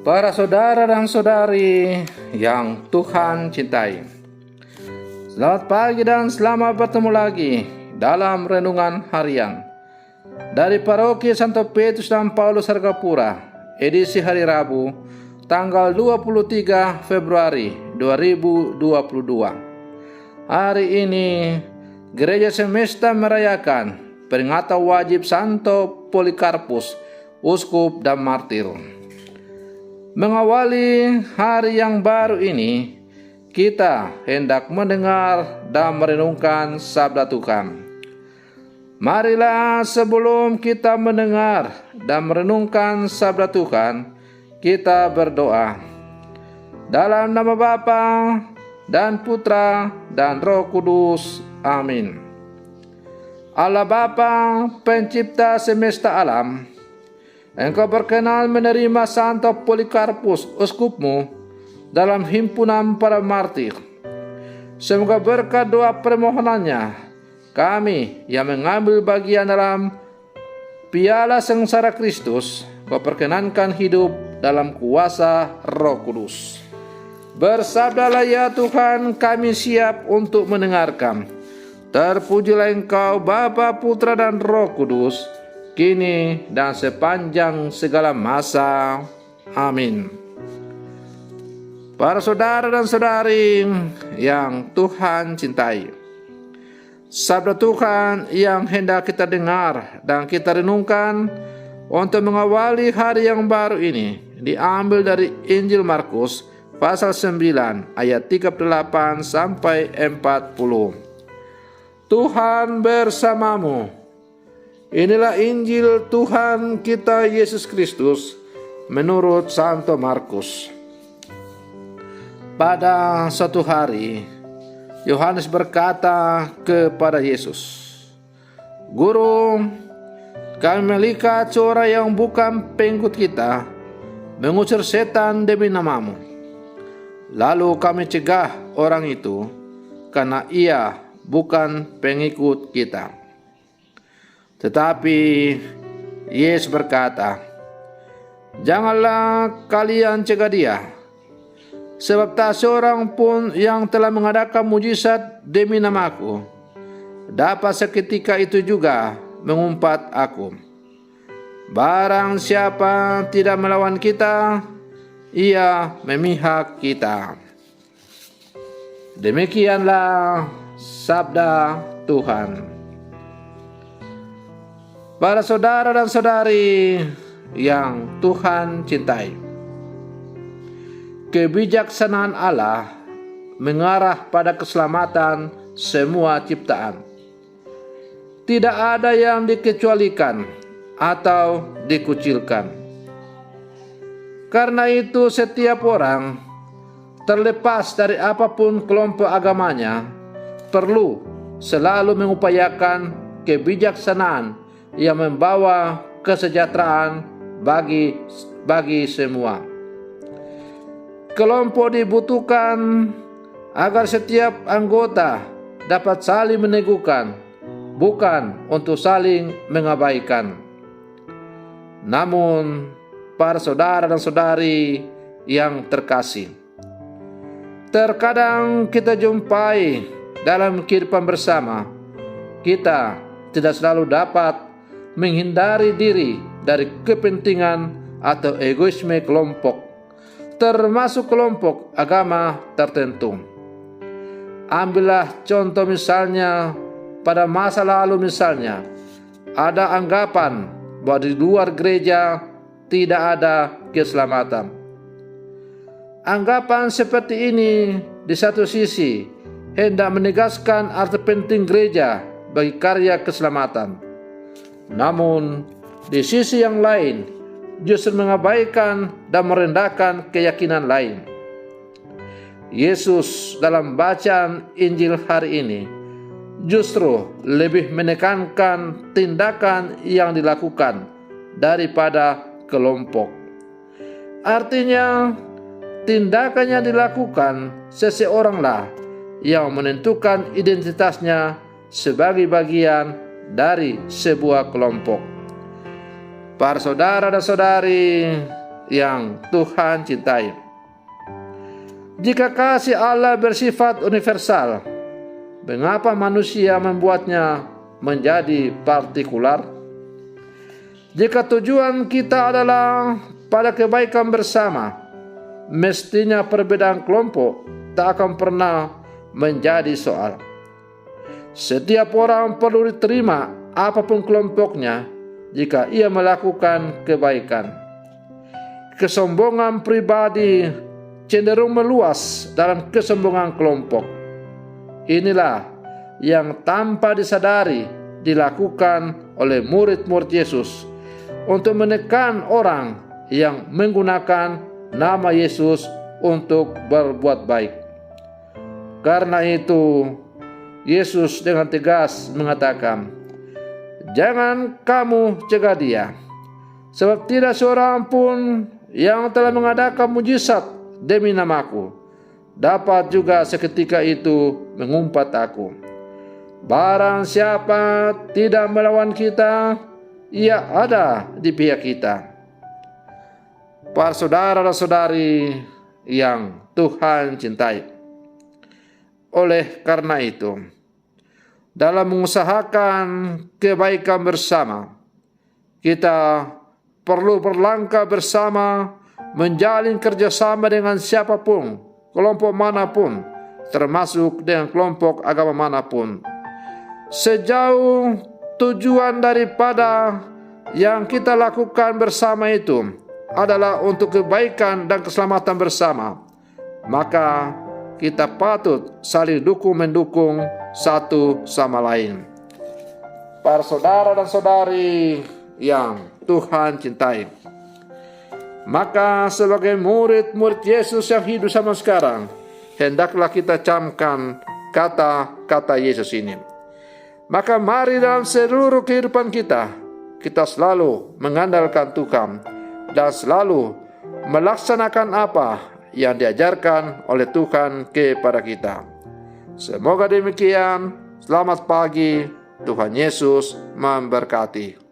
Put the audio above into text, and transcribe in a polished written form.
Para saudara dan saudari yang Tuhan cintai, selamat pagi dan selamat bertemu lagi dalam renungan harian dari Paroki Santo Petrus dan Paulus Hargapura, edisi hari Rabu, tanggal 23 Februari 2022. Hari ini Gereja Semesta merayakan peringatan wajib Santo Polikarpus, uskup dan martir. Mengawali hari yang baru ini, kita hendak mendengar dan merenungkan sabda Tuhan. Marilah sebelum kita mendengar dan merenungkan sabda Tuhan, kita berdoa. Dalam nama Bapa dan Putra dan Roh Kudus. Amin. Allah Bapa, pencipta semesta alam, Engkau berkenan menerima Santo Polikarpus, uskupmu, dalam himpunan para martir. Semoga berkat doa permohonannya, kami yang mengambil bagian dalam piala sengsara Kristus, Kau perkenankan hidup dalam kuasa Roh Kudus. Bersabdalah ya Tuhan, kami siap untuk mendengarkan. Terpujilah Engkau Bapa, Putra dan Roh Kudus, kini dan sepanjang segala masa. Amin. Para saudara dan saudari yang Tuhan cintai, sabda Tuhan yang hendak kita dengar dan kita renungkan untuk mengawali hari yang baru ini diambil dari Injil Markus pasal 9 ayat 38 sampai 40. Tuhan bersamamu. Inilah Injil Tuhan kita Yesus Kristus menurut Santo Markus. Pada suatu hari, Yohanes berkata kepada Yesus, "Guru, kami melihat seorang yang bukan pengikut kita mengusir setan demi namamu. Lalu kami cegah orang itu karena ia bukan pengikut kita." Tetapi Yesus berkata, "Janganlah kalian cegah dia, sebab tak seorang pun yang telah mengadakan mujizat demi namaku dapat seketika itu juga mengumpat aku. Barang siapa tidak melawan kita, ia memihak kita." Demikianlah sabda Tuhan. Para saudara dan saudari yang Tuhan cintai, kebijaksanaan Allah mengarah pada keselamatan semua ciptaan. Tidak ada yang dikecualikan atau dikucilkan. Karena itu setiap orang, terlepas dari apapun kelompok agamanya, perlu selalu mengupayakan kebijaksanaan yang membawa kesejahteraan bagi semua. Kelompok dibutuhkan agar setiap anggota dapat saling meneguhkan, bukan untuk saling mengabaikan. Namun, para saudara dan saudari yang terkasih, terkadang kita jumpai dalam kehidupan bersama, kita tidak selalu dapat menghindari diri dari kepentingan atau egoisme kelompok, termasuk kelompok agama tertentu. Ambillah contoh misalnya pada masa lalu, misalnya ada anggapan bahwa di luar gereja tidak ada keselamatan. Anggapan seperti ini di satu sisi hendak menegaskan arti penting gereja bagi karya keselamatan. Namun, di sisi yang lain, justru mengabaikan dan merendahkan keyakinan lain. Yesus dalam bacaan Injil hari ini justru lebih menekankan tindakan yang dilakukan daripada kelompok. Artinya, tindakan yang dilakukan seseoranglah yang menentukan identitasnya sebagai bagian dari sebuah kelompok. Para saudara dan saudari yang Tuhan cintai. Jika kasih Allah bersifat universal, mengapa manusia membuatnya menjadi partikular? Jika tujuan kita adalah pada kebaikan bersama, mestinya perbedaan kelompok tak akan pernah menjadi soal. Setiap orang perlu diterima apapun kelompoknya jika ia melakukan kebaikan. Kesombongan pribadi cenderung meluas dalam kesombongan kelompok. Inilah yang tanpa disadari dilakukan oleh murid-murid Yesus untuk menekan orang yang menggunakan nama Yesus untuk berbuat baik. Karena itu, Yesus dengan tegas mengatakan, "Jangan kamu cegah dia, sebab tidak seorang pun yang telah mengadakan mujizat demi namaku dapat juga seketika itu mengumpat aku. Barang siapa tidak melawan kita, ia ada di pihak kita." Para saudara dan saudari yang Tuhan cintai, oleh karena itu, dalam mengusahakan kebaikan bersama, kita perlu berlangkah bersama, menjalin kerjasama dengan siapapun, kelompok manapun, termasuk dengan kelompok agama manapun. Sejauh tujuan daripada yang kita lakukan bersama itu adalah untuk kebaikan dan keselamatan bersama, maka kita patut saling dukung-mendukung satu sama lain. Para saudara dan saudari yang Tuhan cintai, maka sebagai murid-murid Yesus yang hidup sama sekarang, hendaklah kita camkan kata-kata Yesus ini. Maka mari dalam seluruh kehidupan kita selalu mengandalkan Tuhan dan selalu melaksanakan apa yang diajarkan oleh Tuhan kepada kita. Semoga demikian. Selamat pagi. Tuhan Yesus memberkati.